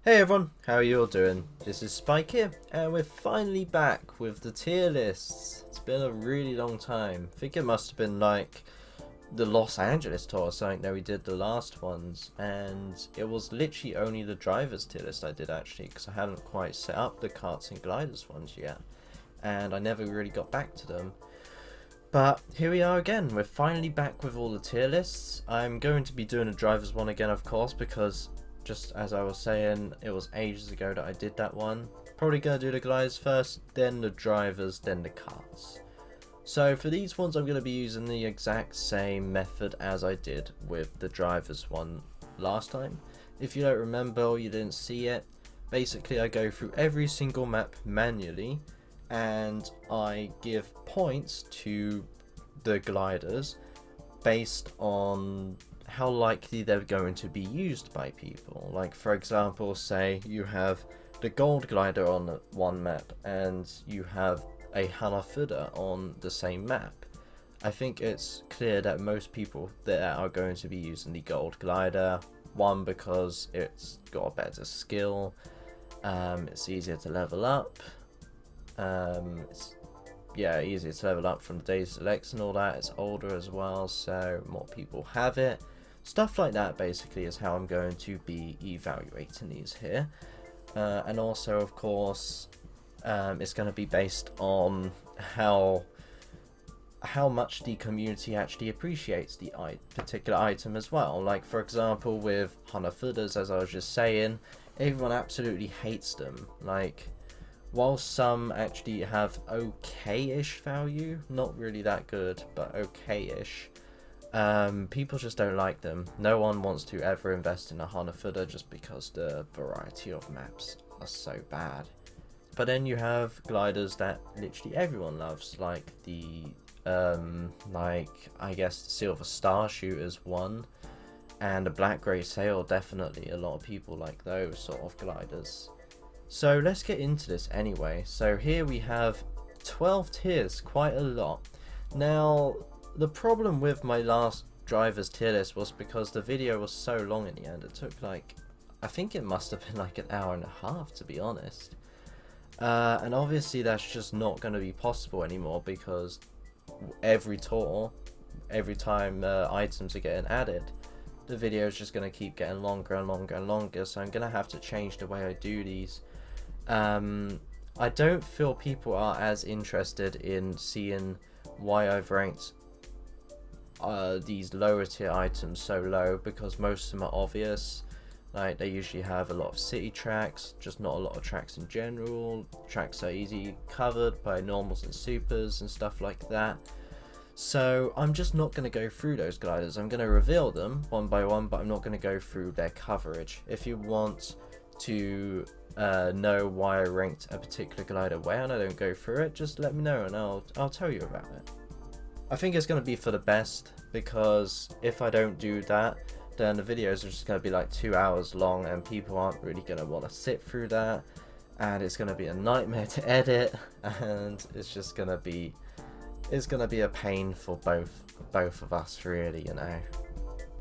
Hey everyone, how are you all doing? This is Spike here, and we're finally back with the tier lists. It's been a really long time. I think it must have been like the Los Angeles tour or something that we did the last ones, and it was literally only the drivers tier list I did actually, because I hadn't quite set up the karts and gliders ones yet, and I never really got back to them. But here we are again, we're finally back with all the tier lists. I'm going to be doing a drivers one again, of course, because just as I was saying, it was ages ago that I did that one. Probably gonna do the gliders first, then the drivers, then the karts. So for these ones, I'm gonna be using the exact same method as I did with the drivers one last time. If you don't remember or you didn't see it, basically I go through every single map manually and I give points to the gliders based on how likely they're going to be used by people. Like for example, say you have the gold glider on one map and you have a Hanafuda on the same map. I think it's clear that most people there are going to be using the gold glider. One, because it's got a better skill, it's easier to level up, it's easier to level up from days selects and all that. It's older as well, so more people have it. Stuff like that basically is how I'm going to be evaluating these here. And also, of course, it's going to be based on how much the community actually appreciates the particular item as well. Like for example, with Hanafudas, as I was just saying, everyone absolutely hates them. Like, while some actually have okay-ish value, not really that good, but okay-ish, people just don't like them. No one wants to ever invest in a Hanafuda just because the variety of maps are so bad. But then you have gliders that literally everyone loves, like the I guess the Silver Star Shooter's one, and the Black Grey Sail. Definitely a lot of people like those sort of gliders. So let's get into this anyway. So here we have 12 tiers, quite a lot. Now, the problem with my last driver's tier list was because the video was so long in the end. It took like, I think it must have been like an hour and a half, to be honest. And obviously that's just not going to be possible anymore, because every tour, every time items are getting added, the video is just going to keep getting longer and longer and longer. So I'm going to have to change the way I do these. I don't feel people are as interested in seeing why I've ranked these lower tier items so low, because most of them are obvious. Like, they usually have a lot of city tracks, just not a lot of tracks in general. Tracks are easy covered by normals and supers and stuff like that. So I'm just not going to go through those gliders. I'm going to reveal them one by one, but I'm not going to go through their coverage. If you want to know why I ranked a particular glider where and I don't go through it, just let me know and I'll tell you about it. I think it's going to be for the best, because if I don't do that, then the videos are just going to be like 2 hours long and people aren't really going to want to sit through that, and it's going to be a nightmare to edit, and it's just going to be a pain for both of us, really, you know.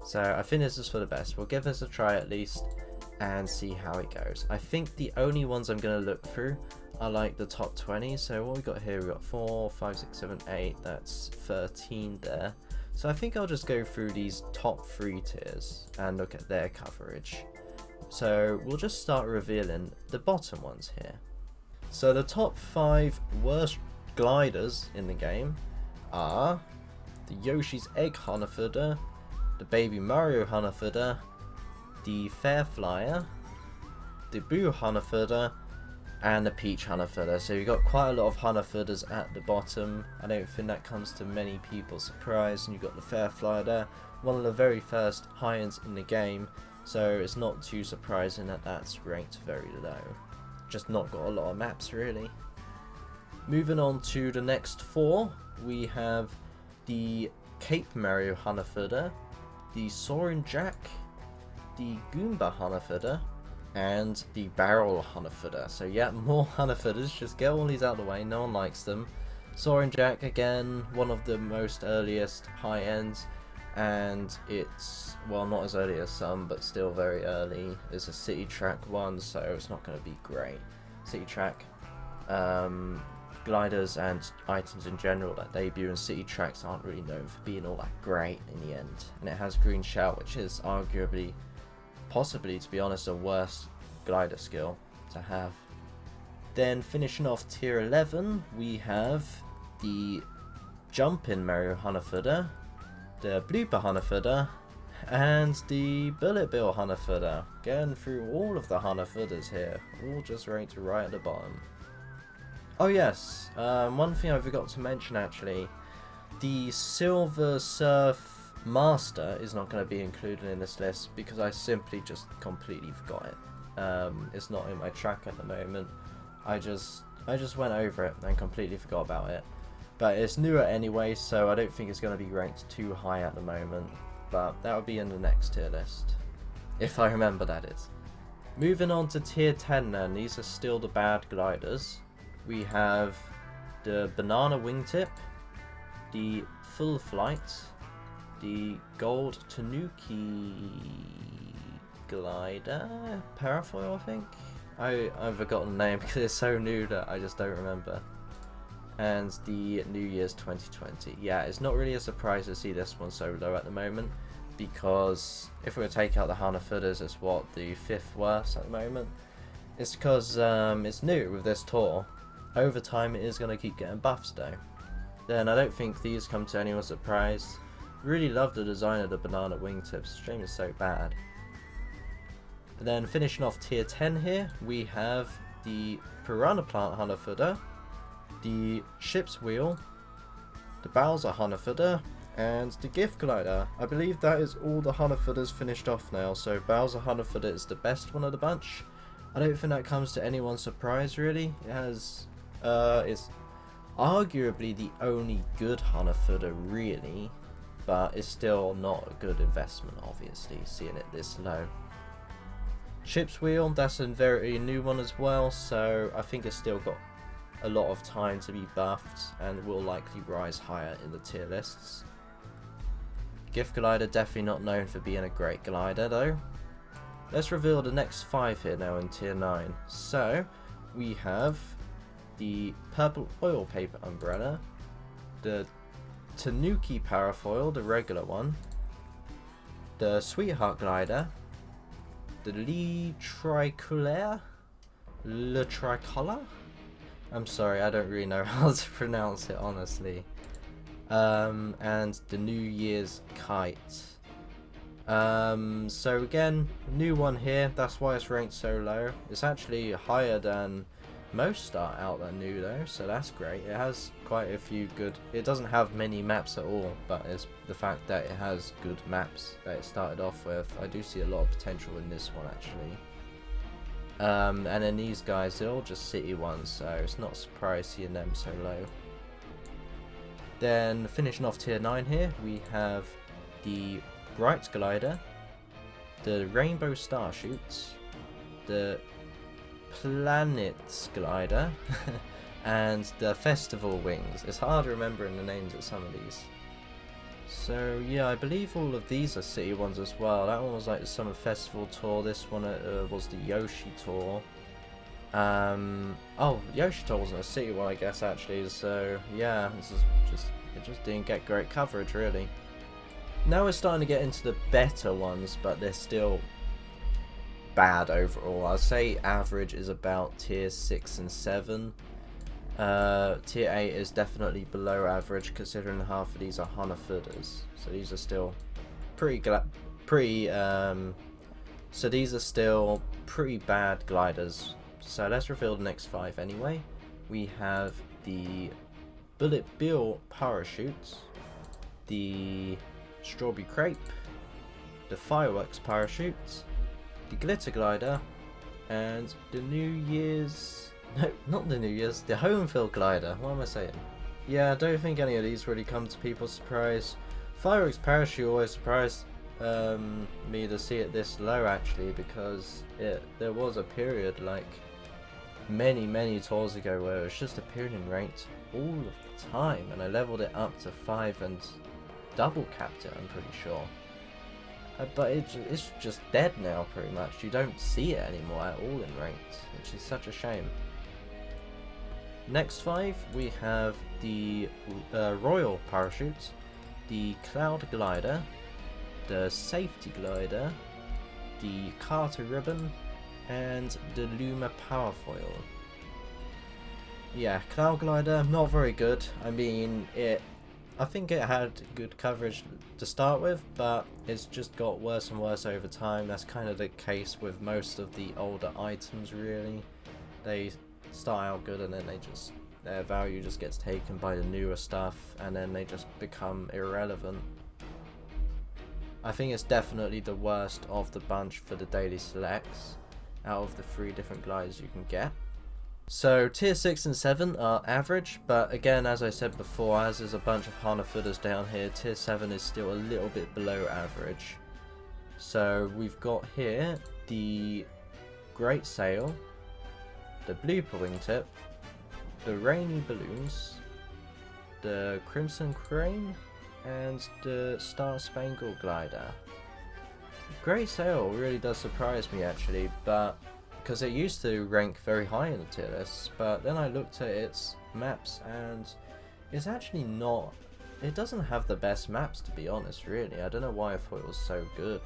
So I think this is for the best. We'll give this a try at least and see how it goes. I think the only ones I'm going to look through are like the top 20. So what we got here, we got 4, 5, 6, 7, 8. That's 13 there. So I think I'll just go through these top 3 tiers and look at their coverage. So we'll just start revealing the bottom ones here. So the top 5 worst gliders in the game are the Yoshi's Egg Hanafuda, the Baby Mario Hanafuda, the Fair Flyer, the Boo Hanafuda, and the Peach Hanafuda. So you've got quite a lot of Hanafudas at the bottom. I don't think that comes to many people's surprise. And you've got the Fair Flyer there, one of the very first high-ends in the game, so it's not too surprising that that's ranked very low. Just not got a lot of maps, really. Moving on to the next 4, we have the Cape Mario Hanafuda, the Soaring Jack, the Goomba Hanafuda, and the Barrel Hanafuda. So yeah, more Hanafudas, just get all these out of the way, no one likes them. Soaring Jack, again, one of the most earliest high ends. and it's, well, not as early as some, but still very early. It's a city track one, so it's not going to be great. City track gliders and items in general that debut in city tracks aren't really known for being all that great in the end. And it has green shell, which is arguably, possibly to be honest, a worse glider skill to have. Then finishing off tier 11, we have the Jumpin' Mario Hanafuda, the Blooper Hanafuda, and the Bullet Bill Hanafuda. Getting through all of the Hanafudas here, all just ranked right at the bottom. Oh yes, one thing I forgot to mention actually, the Silver Surf Master is not going to be included in this list because I simply just completely forgot it. It's not in my track at the moment. I just went over it and completely forgot about it. But it's newer anyway, so I don't think it's going to be ranked too high at the moment. But that would be in the next tier list. If I remember, that is. Moving on to tier 10 then, these are still the bad gliders. We have the Banana Wingtip, the Full Flight, the Gold Tanuki Glider, Parafoil I think? I've forgotten the name because it's so new that I just don't remember. And the New Year's 2020. Yeah, it's not really a surprise to see this one so low at the moment, because if we were to take out the Hanafudas, it's what, the 5th worst at the moment? It's because it's new with this tour. Over time it is going to keep getting buffs though. Then I don't think these come to anyone's surprise. Really love the design of the Banana Wingtips, shame it's so bad. And then finishing off tier 10 here, we have the Piranha Plant Hanafuda, the Ship's Wheel, the Bowser Hanafuda, and the Gift Glider. I believe that is all the Hanafudas finished off now, so Bowser Hanafuda is the best one of the bunch. I don't think that comes to anyone's surprise really. It has, it's arguably the only good Hanafuda really, but it's still not a good investment obviously, seeing it this low. Ship's Wheel, that's a very new one as well, so I think it's still got a lot of time to be buffed and will likely rise higher in the tier lists. Gift Glider, definitely not known for being a great glider though. Let's reveal the next 5 here now in tier 9. So we have the Purple Oil Paper Umbrella, the Tanuki Parafoil, the regular one, the Sweetheart Glider, the Le Tricolore? I'm sorry, I don't really know how to pronounce it honestly. And the New Year's Kite. So again, new one here, that's why it's ranked so low. It's actually higher than most start out that new though, so that's great. It has quite a few good, it doesn't have many maps at all, but it's the fact that it has good maps that it started off with. I do see a lot of potential in this one actually. And then these guys, they're all just city ones, so it's not a surprise seeing them so low. Then finishing off tier 9 here, we have the Bright Glider, the Rainbow Starshoots, the Planets Glider, and the Festival Wings. It's hard remembering the names of some of these. So yeah, I believe all of these are city ones as well. That one was like the Summer Festival tour, this one was the Yoshi tour. Oh, Yoshi tour wasn't a city one I guess actually, so yeah, this is it just didn't get great coverage really. Now we're starting to get into the better ones, but they're still bad overall. I'd say average is about tier 6 and 7. Tier 8 is definitely below average considering half of these are Hanafudas. So these are still pretty bad gliders. So let's reveal the next 5 anyway. We have the Bullet Bill Parachutes, the Strawberry Crepe, the Fireworks Parachutes, the Glitter Glider, and the New Year's... No, not the New Year's, the Homefield Glider. What am I saying? Yeah, I don't think any of these really come to people's surprise. Fireworks Parachute always surprised me to see it this low actually, because there was a period like many tours ago where it was just appearing ranked all of the time, and I leveled it up to 5 and double capped it, I'm pretty sure. But it's just dead now, pretty much. You don't see it anymore at all in ranked, which is such a shame. Next 5, we have the Royal Parachute, the Cloud Glider, the Safety Glider, the Kart Ribbon, and the Luma Powerfoil. Yeah, Cloud Glider, not very good. I mean, I think it had good coverage to start with, but it's just got worse and worse over time. That's kind of the case with most of the older items, really. They start out good and then their value just gets taken by the newer stuff, and then they just become irrelevant. I think it's definitely the worst of the bunch for the daily selects out of the 3 different gliders you can get. So tier 6 and 7 are average, but again, as I said before, as there's a bunch of Hanafudas down here, tier 7 is still a little bit below average. So we've got here the Great Sail, the Blooper Wingtip, the Rainy Balloons, the Crimson Crane, and the Star Spangled Glider. Great Sail really does surprise me actually, but because it used to rank very high in the tier lists, but then I looked at its maps and it's actually not, it doesn't have the best maps, to be honest, really. I don't know why I thought it was so good.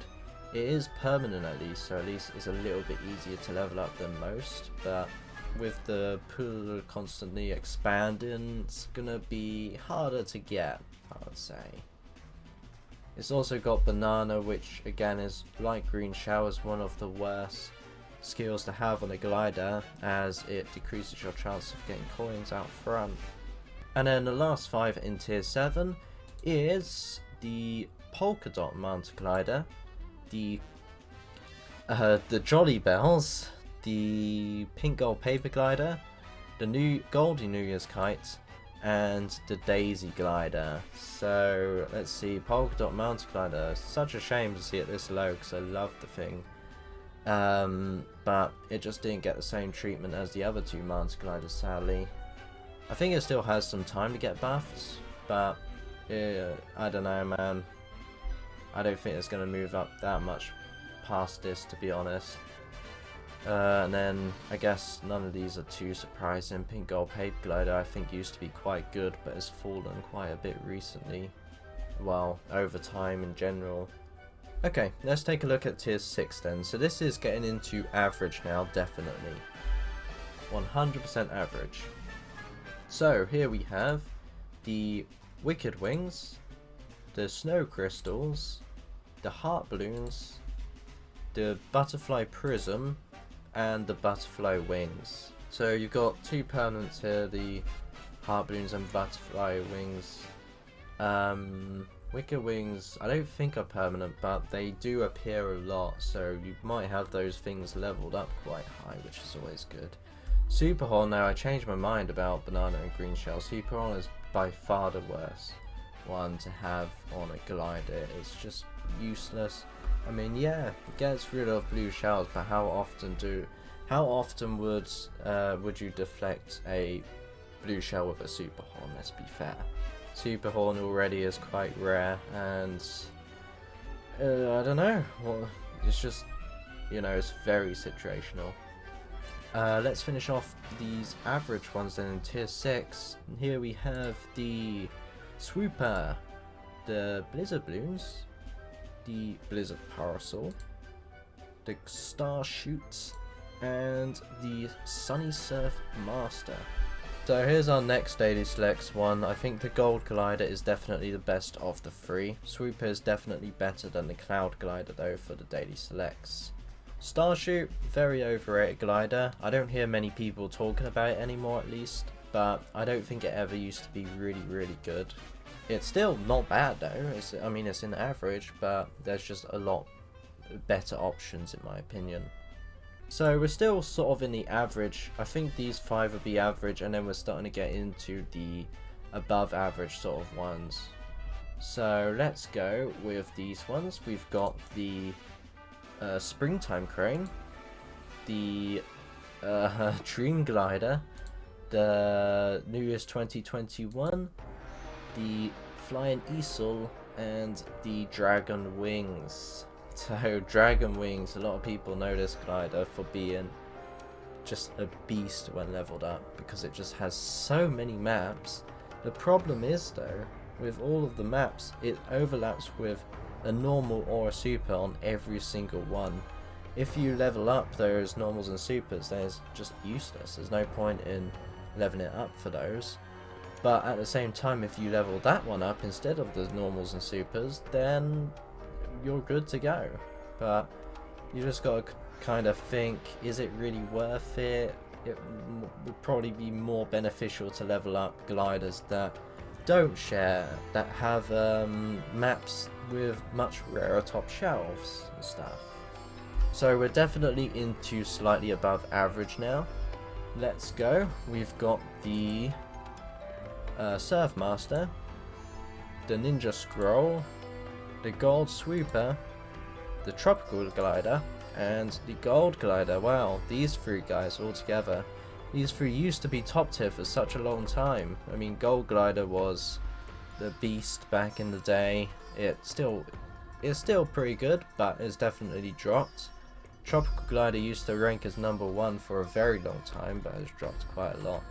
It is permanent at least, so at least it's a little bit easier to level up than most, but with the pool constantly expanding, it's gonna be harder to get, I would say. It's also got Banana, which again is like Green Shower's one of the worst skills to have on a glider, as it decreases your chance of getting coins out front. And then the last 5 in tier 7 is the Polka Dot Manta Glider, the Jolly Bells, the Pink Gold Paper Glider, the new Goldie New Year's Kite, and the Daisy Glider. So let's see, Polka Dot Manta Glider, such a shame to see it this low because I love the thing. But it just didn't get the same treatment as the other 2 Manta Gliders, sadly. I think it still has some time to get buffed, but I don't know, man. I don't think it's going to move up that much past this, to be honest. And then I guess none of these are too surprising. Pink Gold Paper Glider I think used to be quite good, but has fallen quite a bit recently. Well, over time in general. Okay, let's take a look at tier 6 then. So this is getting into average now, definitely. 100% average. So here we have the Wicked Wings, the Snow Crystals, the Heart Balloons, the Butterfly Prism, and the Butterfly Wings. So you've got 2 permanents here, the Heart Balloons and Butterfly Wings. Wicked Wings I don't think are permanent, but they do appear a lot, so you might have those things leveled up quite high, which is always good. Super Horn, now I changed my mind about Banana and Green Shell. Super Horn is by far the worst one to have on a glider. It's just useless. I mean, yeah, it gets rid of blue shells, but how often would you deflect a blue shell with a Super Horn? Let's be fair. Super Horn already is quite rare, and I don't know. Well, it's just, you know, it's very situational. Let's finish off these average ones then in tier 6. Here we have the Swooper, the Blizzard Balloons, the Blizzard Parasol, the Star Shoot, and the Sunny Surf Master. So here's our next daily selects one. I think the Gold Glider is definitely the best of the 3. Swooper is definitely better than the Cloud Glider though for the daily selects. Starshoot, very overrated glider. I don't hear many people talking about it anymore at least, but I don't think it ever used to be really good. It's still not bad though. I mean it's in average, but there's just a lot better options in my opinion. So we're still sort of in the average. I think these 5 would be average, and then we're starting to get into the above average sort of ones. So let's go with these ones. We've got the Springtime Crane, the Dream Glider, the New Year's 2021, the Flying Easel, and the Dragon Wings. So Dragon Wings, a lot of people know this glider for being just a beast when leveled up, because it just has so many maps. The problem is though, with all of the maps, it overlaps with a normal or a super on every single one. If you level up those normals and supers, then it's just useless. There's no point in leveling it up for those. But at the same time, if you level that one up instead of the normals and supers, then you're good to go. But you just gotta kind of think, is it really worth it? It would probably be more beneficial to level up gliders that don't share, that have maps with much rarer top shelves and stuff. So we're definitely into slightly above average now. Let's go. We've got the Surf Master, the Ninja Scroll, the Gold Swooper, the Tropical Glider, and the Gold Glider. Wow, these three guys all together. These three used to be top tier for such a long time. I mean, Gold Glider was the beast back in the day. It's still pretty good, but it's definitely dropped. Tropical Glider used to rank as #1 for a very long time, but has dropped quite a lot.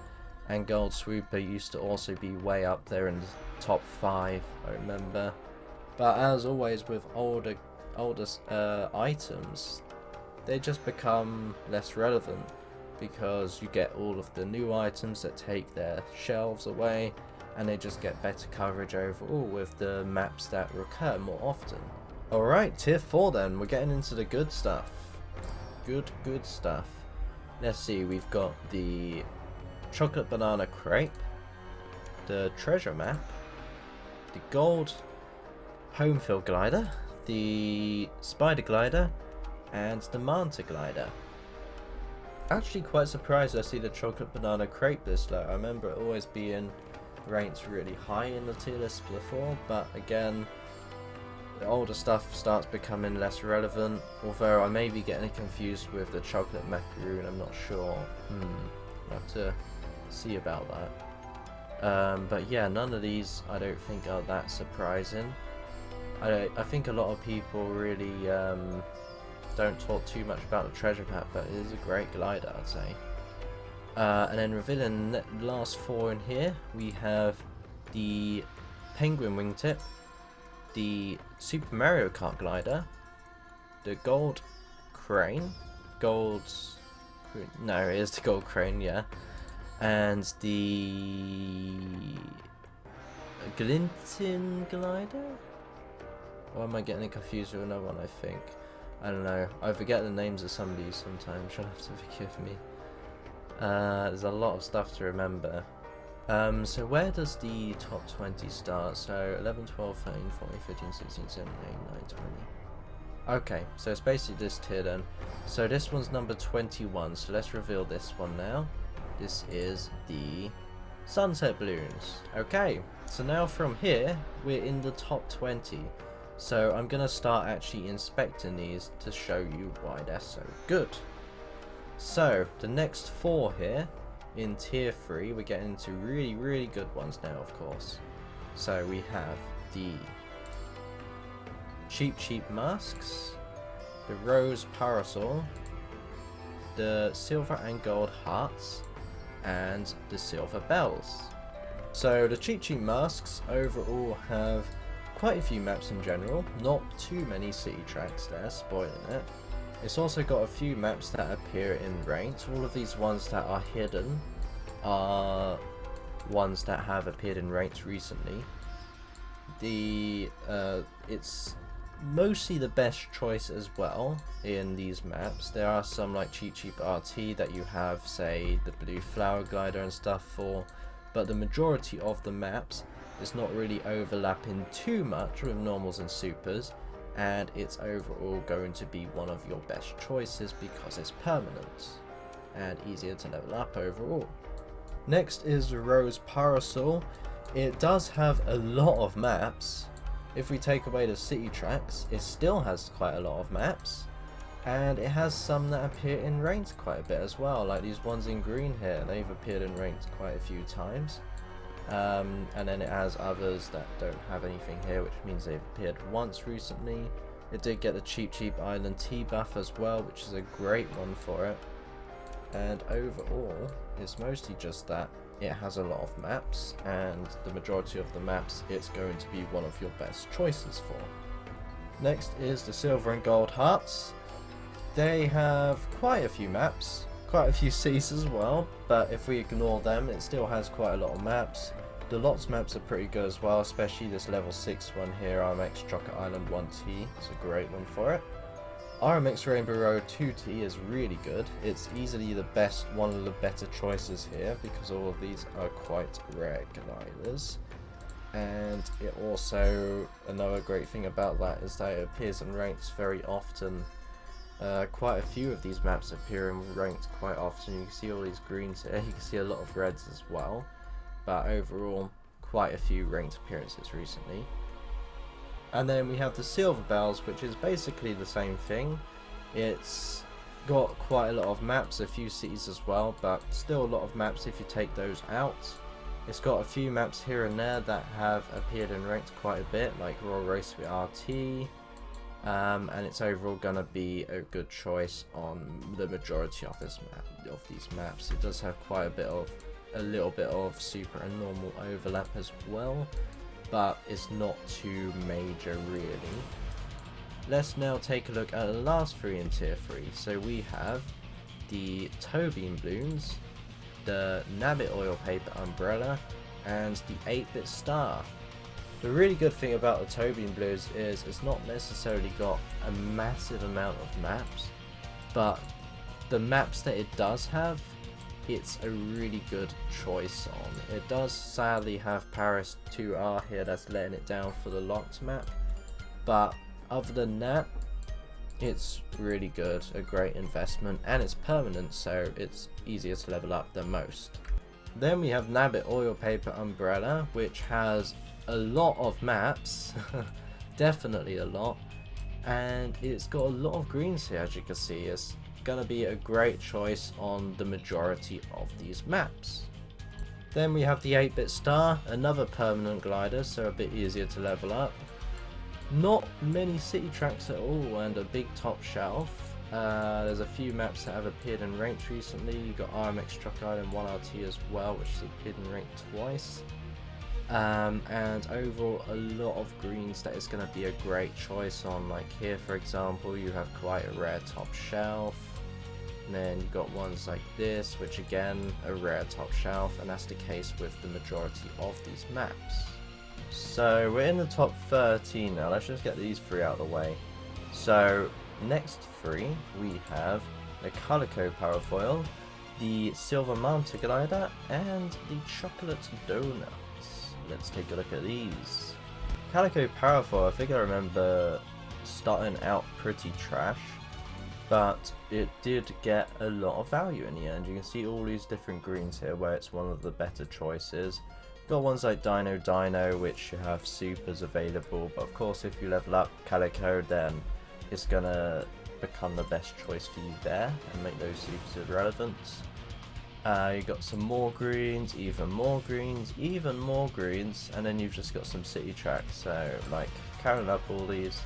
And Gold Swooper used to also be way up there in the top 5, I remember. But as always with older items, they just become less relevant, because you get all of the new items that take their shelves away, and they just get better coverage overall with the maps that recur more often. Alright, tier 4 then, we're getting into the good stuff. Good stuff. Let's see, we've got the Chocolate Banana Crepe, the Treasure Map, the Gold Homefield Glider, the Spider Glider, and the Manta Glider. Actually quite surprised I see the Chocolate Banana Crepe this low. I remember it always being ranked really high in the tier list before, but again, the older stuff starts becoming less relevant, although I may be getting confused with the Chocolate Macaroon, I'm not sure. I'll have to see about that. But yeah, none of these I don't think are that surprising. I think a lot of people really don't talk too much about the treasure map, but it is a great glider, I'd say. And then revealing the last 4 in here, we have the Penguin Wingtip, the Super Mario Kart glider, the Gold Crane, no, it is the Gold Crane, yeah, and the Glinting glider? Or am I getting confused with another one, I think? I don't know. I forget the names of some of these sometimes. You'll have to forgive me. There's a lot of stuff to remember. So where does the top 20 start? So 11, 12, 13, 14, 15, 16, 17, 18, 19, 20. Okay, so it's basically this tier then. So this one's number 21. So let's reveal this one now. This is the Sunset Balloons. Okay, so now from here, we're in the top 20. So I'm going to start actually inspecting these to show you why they're so good. So the next 4 here in tier 3, we're getting into really good ones now, of course. So we have the Cheap Masks, the Rose Parasol, the Silver and Gold Hearts, and the Silver Bells. So the Cheap Masks overall have quite a few maps in general, not too many city tracks there, spoiling it. It's also got a few maps that appear in ranked. All of these ones that are hidden are ones that have appeared in ranked recently. It's mostly the best choice as well in these maps. There are some like Cheap RT that you have, say, the Blue Flower Glider and stuff for, but the majority of the maps is not really overlapping too much with normals and supers, and it's overall going to be one of your best choices because it's permanent and easier to level up overall. Next is the Rose Parasol. It does have a lot of maps. If we take away the city tracks, it still has quite a lot of maps, and it has some that appear in ranked quite a bit as well, like these ones in green here. They've appeared in ranked quite a few times. And then it has others that don't have anything here, which means they've appeared once recently. It did get the cheap island T buff as well, which is a great one for it. And overall, it's mostly just that it has a lot of maps, and the majority of the maps it's going to be one of your best choices for. Next is the silver and gold hearts. They have quite a few maps, quite a few cities as well, but if we ignore them, it still has quite a lot of maps. The lots maps are pretty good as well, especially this level 6 one here, RMX Chocolate Island 1T. It's a great one for it. RMX Rainbow Road 2T is really good. It's easily the best, one of the better choices here, because all of these are quite rare gliders. And it also, another great thing about that is that it appears in ranks very often. Quite a few of these maps appear in ranked quite often. You can see all these greens here, you can see a lot of reds as well. But overall, quite a few ranked appearances recently. And then we have the silver bells, which is basically the same thing. It's got quite a lot of maps, a few cities as well, but still a lot of maps if you take those out. It's got a few maps here and there that have appeared in ranked quite a bit, like Royal Raceway RT. And it's overall gonna be a good choice on the majority of these maps. It does have quite a little bit of super and normal overlap as well, but it's not too major really. Let's now take a look at the last three in tier 3. So we have the toe beam balloons, the Nabbit oil paper umbrella, and the 8-bit star. The really good thing about the toe beam blues is it's not necessarily got a massive amount of maps, but the maps that it does have, it's a really good choice on. It does sadly have Paris 2R here that's letting it down for the locked map, but other than that, it's really good, a great investment, and it's permanent, so it's easier to level up than most. Then we have Nabbit oil paper umbrella, which has a lot of maps, definitely a lot, and it's got a lot of greens here. As you can see, it's gonna be a great choice on the majority of these maps. Then we have the 8-bit star, another permanent glider, so a bit easier to level up. Not many city tracks at all, and a big top shelf. There's a few maps that have appeared in ranked recently. You've got RMX Truck Island 1RT as well, which has appeared in ranked twice. And overall a lot of greens that is going to be a great choice on. Like here for example, you have quite a rare top shelf, and then you've got ones like this, which again a rare top shelf, and that's the case with the majority of these maps. So we're in the top 13 now. Let's just get these three out of the way. So next three we have the Calico Parafoil, the Silver Manta Glider, and the Chocolate Donut. Let's take a look at these. Calico Parafoil, I think I remember starting out pretty trash, but it did get a lot of value in the end. You can see all these different greens here where it's one of the better choices. Got ones like Dino, which have supers available, but of course if you level up Calico, then it's gonna become the best choice for you there and make those supers irrelevant. You got some more greens, even more greens, even more greens, and then you've just got some city tracks. So like counting up all these,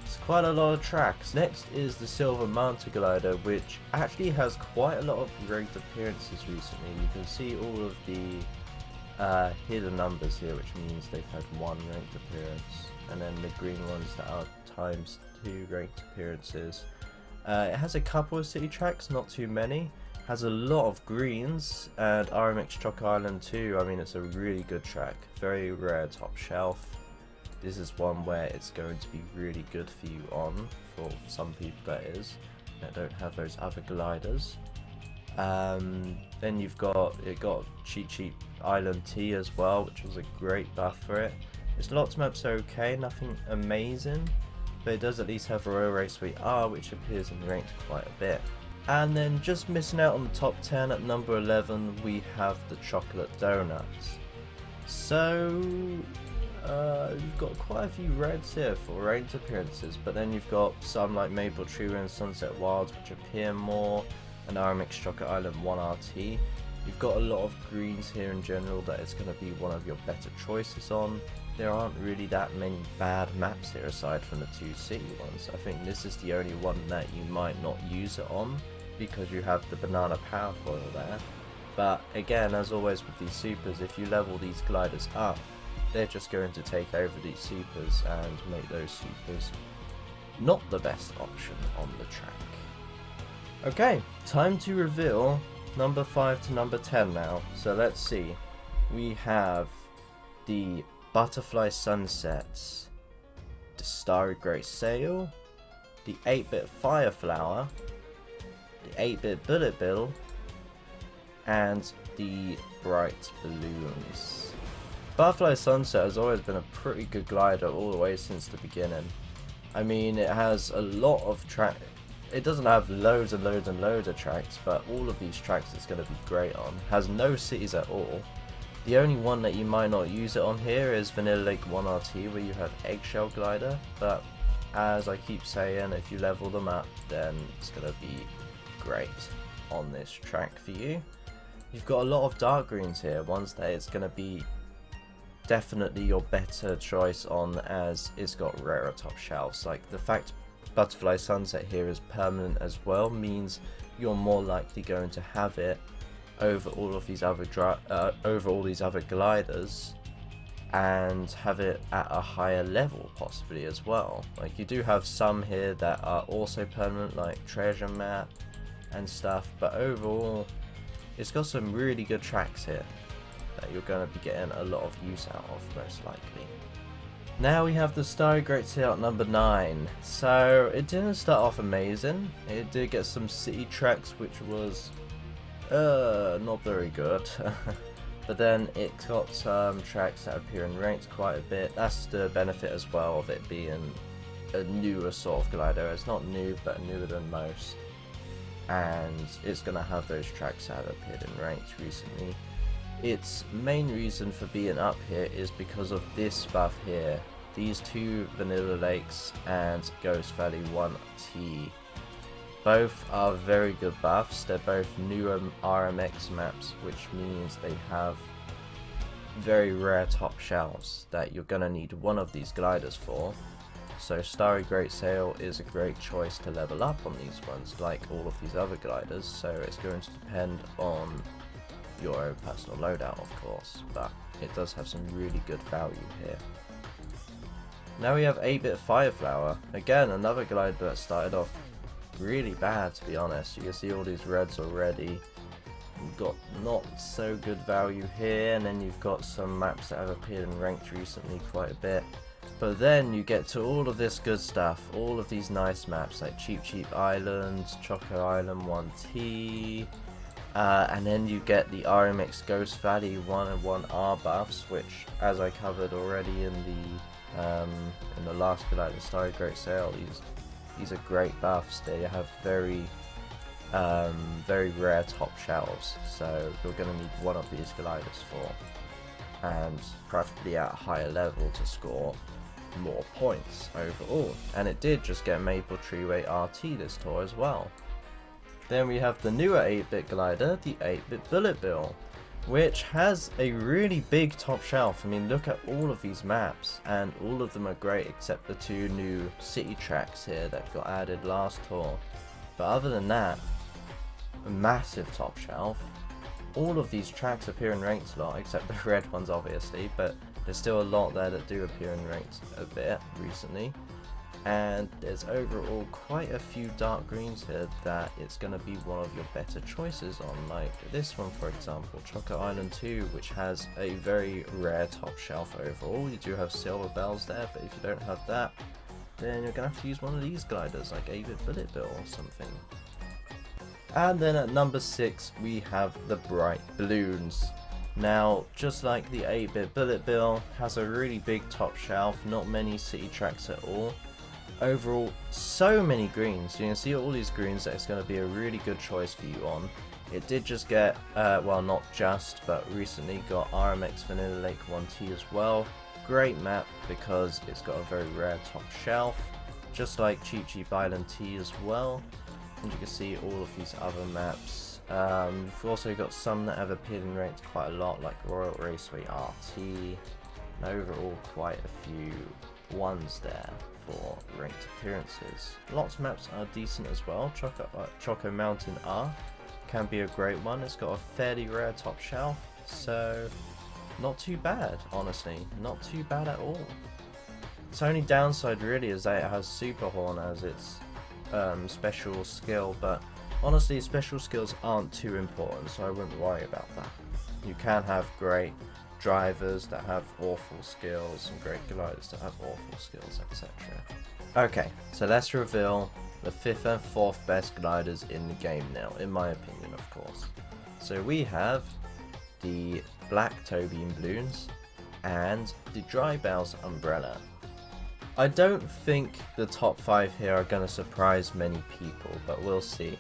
it's quite a lot of tracks. Next is the Silver Manta Glider, which actually has quite a lot of ranked appearances recently. You can see all of the hidden numbers here, which means they've had one ranked appearance, and then the green ones that are ×2 ranked appearances. It has a couple of city tracks, not too many. Has a lot of greens, and RMX Truck Island 2, I mean, it's a really good track, very rare top shelf. This is one where it's going to be really good for you on, for some people that is, that don't have those other gliders. Then you've got, it got Cheat Island T as well, which was a great buff for it. Its lots maps are okay, nothing amazing, but it does at least have Royal Raceway R, which appears in ranked quite a bit. And then just missing out on the top 10 at number 11, we have the Chocolate Donuts. So you've got quite a few reds here for ranked appearances, but then you've got some like Maple Tree and Sunset Wilds, which appear more, and RMX Chocolate Island 1RT. You've got a lot of greens here in general that it's going to be one of your better choices on. There aren't really that many bad maps here aside from the 2 city ones. I think this is the only one that you might not use it on because you have the banana power foil there. But again, as always with these supers, if you level these gliders up, they're just going to take over these supers and make those supers not the best option on the track. Okay, time to reveal number 5 to number 10 now. So let's see. We have the Butterfly Sunsets, the Starry Great Sail, the 8-bit Fire Flower, the 8-bit Bullet Bill, and the Bright Balloons. Butterfly Sunset has always been a pretty good glider all the way since the beginning. I mean, it has a lot of track. It doesn't have loads and loads and loads of tracks, but all of these tracks it's going to be great on. Has no cities at all. The only one that you might not use it on here is Vanilla Lake 1RT, where you have Eggshell Glider, but as I keep saying, if you level them up, then it's going to be great on this track for you. You've got a lot of dark greens here, ones that it's going to be definitely your better choice on, as it's got rarer top shelves. Like the fact Butterfly Sunset here is permanent as well means you're more likely going to have it over all of these other gliders and have it at a higher level possibly as well. Like you do have some here that are also permanent, like Treasure Map and stuff, but overall it's got some really good tracks here that you're going to be getting a lot of use out of most likely. Now we have the Starry Great Sail at number 9. So it didn't start off amazing. It did get some city tracks which was not very good. But then it got some tracks that appear in ranked quite a bit. That's the benefit as well of it being a newer sort of glider. It's not new, but newer than most. And it's going to have those tracks that have appeared in ranked recently. Its main reason for being up here is because of this buff here. These 2 Vanilla Lakes and Ghost Valley 1T. Both are very good buffs. They're both newer RMX maps, which means they have very rare top shelves that you're going to need one of these gliders for. So Starry Great Sail is a great choice to level up on these ones, like all of these other gliders. So it's going to depend on your own personal loadout, of course, but it does have some really good value here. Now we have 8-bit Fire Flower. Again, another glider that started off really bad, to be honest. You can see all these reds already. You've got not so good value here, and then you've got some maps that have appeared in ranked recently quite a bit. But then you get to all of this good stuff, all of these nice maps like Cheap Cheap Island, Choco Island 1T, and then you get the RMX Ghost Valley 1 and 1R buffs, which, as I covered already in the last glider, the Starry Great Sail, these are great buffs. They have very rare top shelves, so you're going to need one of these gliders for, and preferably at a higher level to score more points overall. And it did just get Maple Treeway RT this tour as well. Then we have the newer 8-bit glider, the 8-bit Bullet Bill, which has a really big top shelf. I mean, look at all of these maps, and all of them are great except the 2 new city tracks here that got added last tour. But other than that, a massive top shelf. All of these tracks appear in ranked a lot, except the red ones obviously, but there's still a lot there that do appear in ranked a bit recently. And there's overall quite a few dark greens here that it's going to be one of your better choices on, like this one for example, Choco Island 2, which has a very rare top shelf overall. You do have silver bells there, but if you don't have that, then you're going to have to use one of these gliders like 8-bit Bullet Bill or something. And then at number 6 we have the Bright Balloons. Now, just like the 8-bit Bullet Bill, has a really big top shelf, not many city tracks at all. Overall, so many greens. You can see all these greens that it's going to be a really good choice for you on. It did just get, well not just, but recently got RMX Vanilla Lake 1T as well. Great map because it's got a very rare top shelf, just like Cheap Cheap Island T as well. And you can see all of these other maps We've also got some that have appeared in ranked quite a lot, like Royal Raceway RT, and overall quite a few ones there for ranked appearances. Lots of maps are decent as well. Choco Mountain R can be a great one. It's got a fairly rare top shelf, so not too bad, honestly. Not too bad at all. Its only downside really is that it has Super Horn as its special skill, but honestly special skills aren't too important, so I wouldn't worry about that. You can have great drivers that have awful skills and great gliders that have awful skills, etc. Okay, so let's reveal the 5th and 4th best gliders in the game now, in my opinion, of course. So we have the Black Toe Beam Balloons and the Dry Bowels Umbrella. I don't think the top 5 here are going to surprise many people, but we'll see.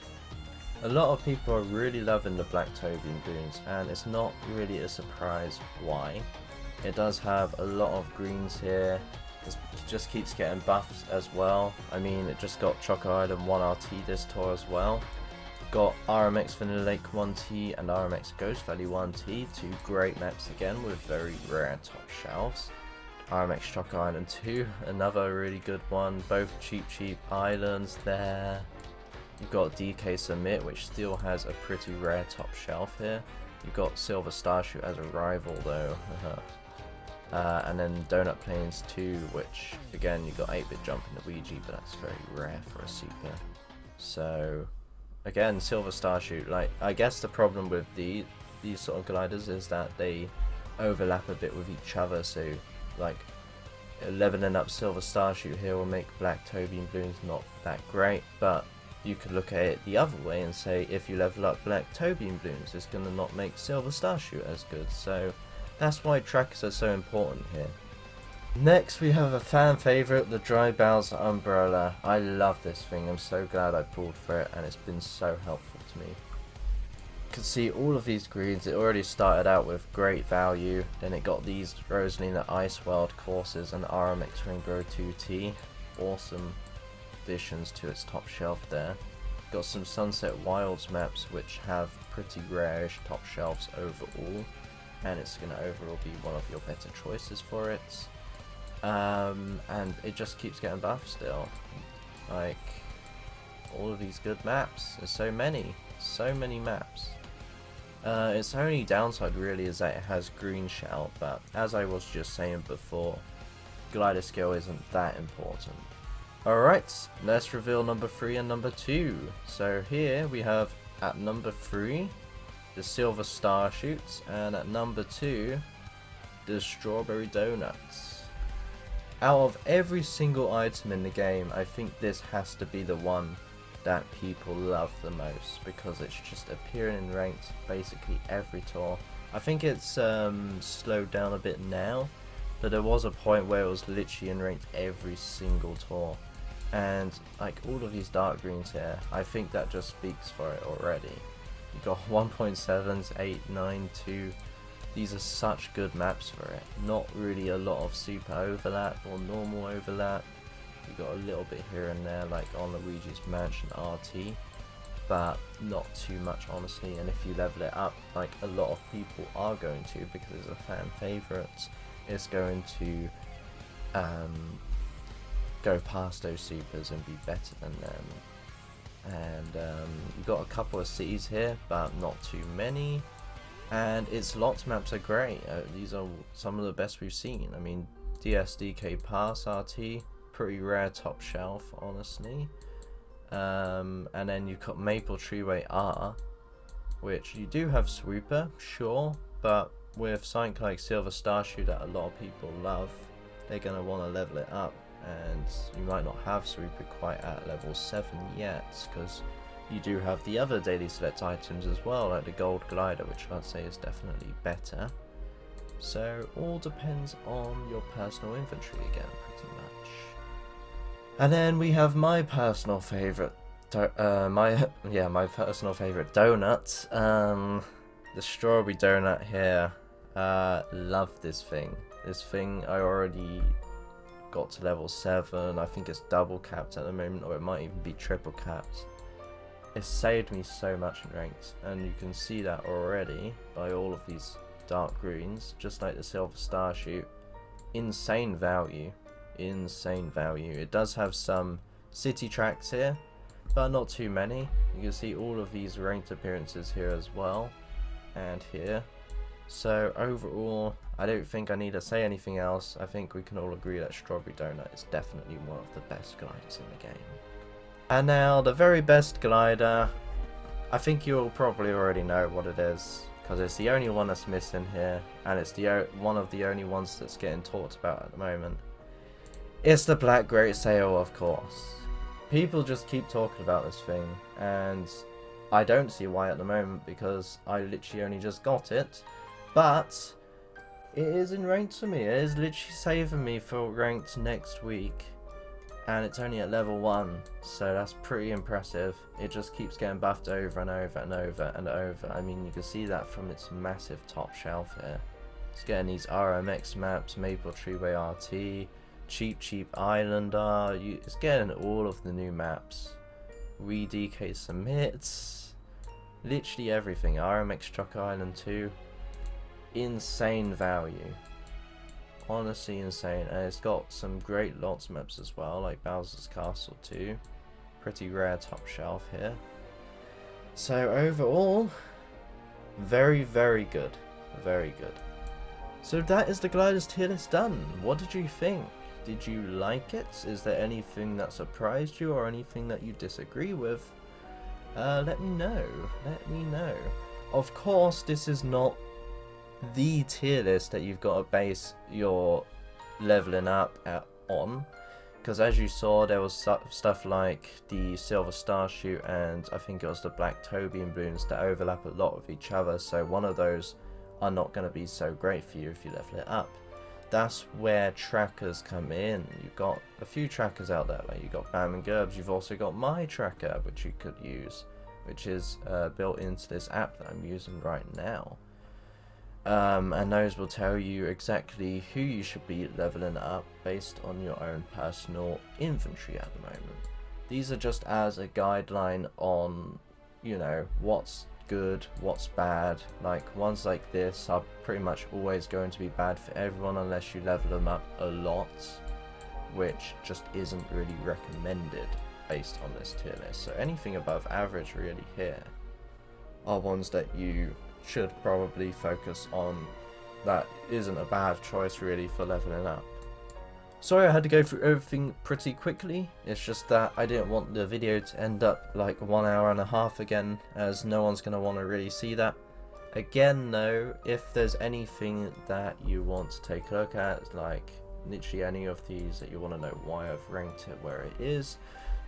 A lot of people are really loving the Black Toe Beam Balloons, and it's not really a surprise why. It does have a lot of greens here. It just keeps getting buffs as well. I mean, it just got Choco Island 1RT this tour as well. Got RMX Vanilla Lake 1T and RMX Ghost Valley 1T, 2 great maps again with very rare top shelves. RMX Choco Island 2, another really good one. Both cheap islands there. You've got DK Summit, which still has a pretty rare top shelf here. You've got Silver Starshoot as a rival though. And then Donut Plains 2, which again you got 8-bit jump in the Ouija, but that's very rare for a super. So again, Silver Starshoot, like, I guess the problem with these sort of gliders is that they overlap a bit with each other, so like leveling up Silver Starshoot here will make Black Toe Beam Balloons not that great, but you could look at it the other way and say if you level up Black Toe Beam Balloons, it's going to not make Silver Starshoot as good, so that's why trackers are so important here. Next we have a fan favourite, the Dry Bowels Umbrella. I love this thing, I'm so glad I pulled for it and it's been so helpful to me. You can see all of these greens, it already started out with great value, then it got these Rosalina Ice World courses and RMX Rainbow 2T, awesome additions to its top shelf there. Got some Sunset Wilds maps which have pretty rare-ish top shelves overall, and it's going to overall be one of your better choices for it. And it just keeps getting buffed still. Like, all of these good maps. There's so many maps. Its only downside really is that it has green shell, but as I was just saying before, glider skill isn't that important. Alright, let's reveal number 3 and number 2. So here we have at number 3 the Silver Starshoots, and at number 2 the Strawberry Donuts. Out of every single item in the game, I think this has to be the one that people love the most, because it's just appearing in ranked basically every tour. I think it's slowed down a bit now, but there was a point where it was literally in ranked every single tour. And like all of these dark greens here, I think that just speaks for it already. You got 1.7s, 8, 9, 2. These are such good maps for it. Not really a lot of super overlap or normal overlap. You got a little bit here and there, like on Luigi's Mansion RT, but not too much honestly. And if you level it up, like a lot of people are going to, because it's a fan favorite, it's going to go past those supers and be better than them. And you've got a couple of cities here, but not too many. And its lots maps are great. These are some of the best we've seen. I mean, DSDK Pass RT, pretty rare top shelf, honestly. And then you've got Maple Treeway R, which you do have Swooper, sure, but with something like Silver Starshoot that a lot of people love, they're going to want to level it up. And you might not have Swooper quite at level 7 yet, because you do have the other daily select items as well, like the Gold Glider, which I'd say is definitely better. So all depends on your personal inventory again, pretty much. And then we have my personal favourite, my personal favourite donut, the Strawberry Donut here. Love this thing. This thing I already got to level 7. I think it's double capped at the moment, or it might even be triple capped. It saved me so much in ranked, and you can see that already by all of these dark greens, just like the silver star shoot. Insane value. Insane value. It does have some city tracks here, but not too many. You can see all of these ranked appearances here as well, and here. So overall, I don't think I need to say anything else. I think we can all agree that Strawberry Donut is definitely one of the best gliders in the game. And now the very best glider. I think you all probably already know what it is, because it's the only one that's missing here, and it's one of the only ones that's getting talked about at the moment. It's the Black Great Sail, of course. People just keep talking about this thing, and I don't see why at the moment, because I literally only just got it. But it is in ranked for me. It is literally saving me for ranked next week, and it's only at level 1, so that's pretty impressive. It just keeps getting buffed over and over and over and over. I mean, you can see that from its massive top shelf here. It's getting these RMX maps, Maple Treeway RT, Cheap Islander. It's getting all of the new maps. DK submits, literally everything. RMX Truck Island 2. Insane value, honestly insane. And it's got some great lots maps as well, like Bowser's Castle 2. Pretty rare top shelf here. So overall, very good, very good. So that is the gliders tier list done. What did you think? Did you like it? Is there anything that surprised you or anything that you disagree with? Let me know. Let me know. Of course, this is not the tier list that you've got to base your leveling up on, because as you saw, there was stuff like the Silver Star Shoot and I think it was the Black Tobian balloons that overlap a lot with each other, so one of those are not going to be so great for you if you level it up. That's where trackers come in. You've got a few trackers out there, like you've got Bam and Gerbs. You've also got my tracker, which you could use, which is built into this app that I'm using right now. And those will tell you exactly who you should be leveling up based on your own personal inventory at the moment. These are just as a guideline on, you know, what's good, what's bad. Like ones like this are pretty much always going to be bad for everyone unless you level them up a lot, which just isn't really recommended based on this tier list. So anything above average really here are ones that you should probably focus on. That isn't a bad choice really for leveling up. Sorry I had to go through everything pretty quickly. It's just that I didn't want the video to end up like 1 hour and a half again, as no one's going to want to really see that. Again though, if there's anything that you want to take a look at, like literally any of these that you want to know why I've ranked it where it is,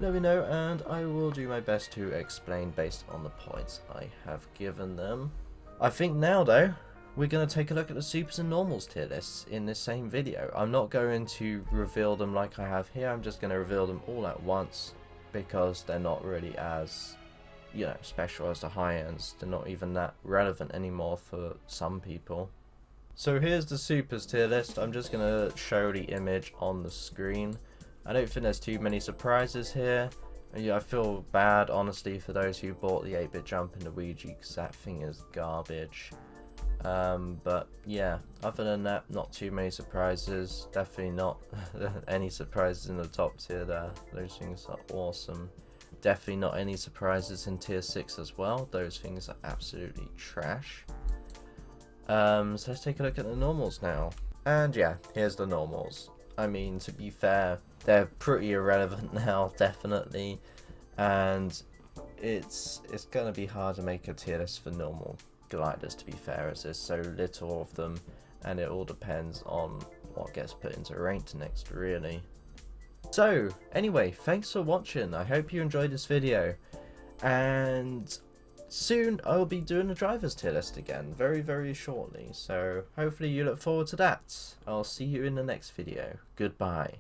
let me know and I will do my best to explain based on the points I have given them. I think now though, we're going to take a look at the supers and normals tier lists in this same video. I'm not going to reveal them like I have here, I'm just going to reveal them all at once, because they're not really as, you know, special as the high ends. They're not even that relevant anymore for some people. So here's the supers tier list. I'm just going to show the image on the screen. I don't think there's too many surprises here. Yeah, I feel bad, honestly, for those who bought the 8-bit jump in the Ouija, because that thing is garbage. But yeah, other than that, not too many surprises. Definitely not any surprises in the top tier there. Those things are awesome. Definitely not any surprises in tier 6 as well. Those things are absolutely trash. So let's take a look at the normals now. And yeah, here's the normals. I mean, to be fair, they're pretty irrelevant now, definitely, and it's gonna be hard to make a tier list for normal gliders, to be fair, as there's so little of them, and it all depends on what gets put into ranked next, really. So anyway, thanks for watching. I hope you enjoyed this video, and soon I'll be doing a drivers tier list again, very shortly, so hopefully you look forward to that. I'll see you in the next video. Goodbye.